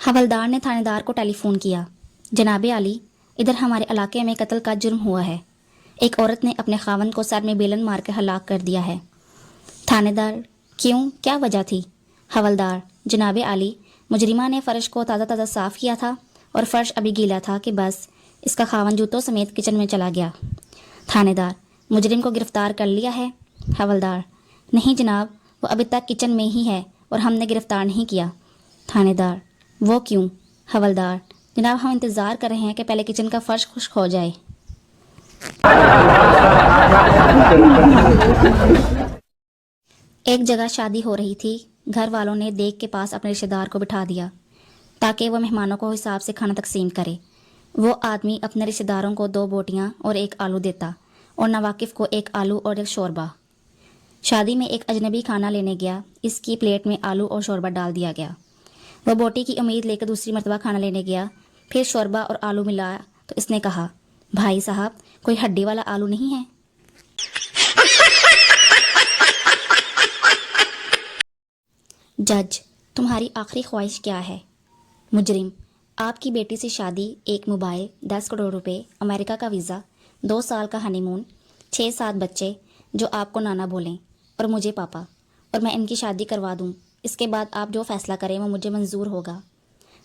हवलदार ने थानेदार को टेलीफोन किया। जनाब आली, इधर हमारे इलाके में कत्ल का जुर्म हुआ है। एक औरत ने अपने खावंद को सर में बेलन मार कर हलाक कर दिया है। थानेदार, क्यों, क्या वजह थी? हवलदार, जनाब आली, मुजरिमा ने फ़र्श को ताज़ा ताज़ा साफ़ किया था और फ़र्श अभी गीला था कि बस इसका खावंद जूतों समेत किचन में चला गया। थानेदार, मुजरिम को गिरफ़्तार कर लिया है? हवलदार, नहीं जनाब, वो अभी तक किचन में ही है और हमने गिरफ़्तार नहीं किया। थानेदार, वो क्यों? हवलदार, जनाब हम इंतज़ार कर रहे हैं कि पहले किचन का फ़र्श खुश्क हो जाए। एक जगह शादी हो रही थी। घर वालों ने देग के पास अपने रिश्तेदार को बिठा दिया ताकि वह मेहमानों को हिसाब से खाना तकसीम करे। वो आदमी अपने रिश्तेदारों को 2 बोटियां और 1 आलू देता और नवाकिफ को 1 आलू और 1 शोरबा। शादी में एक अजनबी खाना लेने गया। इसकी प्लेट में आलू और शोरबा डाल दिया गया। वह बोटी की उम्मीद लेकर दूसरी मरतबा खाना लेने गया। फिर शोरबा और आलू मिलाया तो इसने कहा, भाई साहब, कोई हड्डी वाला आलू नहीं है? जज, तुम्हारी आखिरी ख्वाहिश क्या है? मुजरिम, आपकी बेटी से शादी, 1 मोबाइल, 10 करोड़ रुपए, अमेरिका का वीज़ा, 2 साल का हनीमून, 6-7 बच्चे जो आपको नाना बोलें और मुझे पापा, और मैं इनकी शादी करवा दूं। इसके बाद आप जो फैसला करें वो मुझे मंजूर होगा।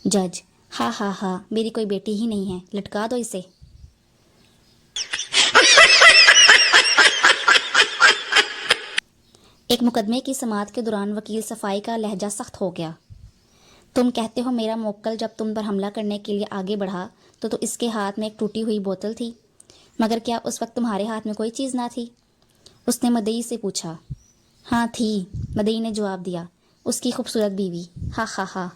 जज, हाँ हाँ हाँ, मेरी कोई बेटी ही नहीं है, लटका दो इसे। एक मुकदमे की समाअत के दौरान वकील सफाई का लहजा सख्त हो गया। तुम कहते हो मेरा मोक्कल जब तुम पर हमला करने के लिए आगे बढ़ा तो इसके हाथ में एक टूटी हुई बोतल थी, मगर क्या उस वक्त तुम्हारे हाथ में कोई चीज़ ना थी? उसने मदई से पूछा। हाँ थी, मदई ने जवाब दिया, उसकी खूबसूरत बीवी। हा हा हा।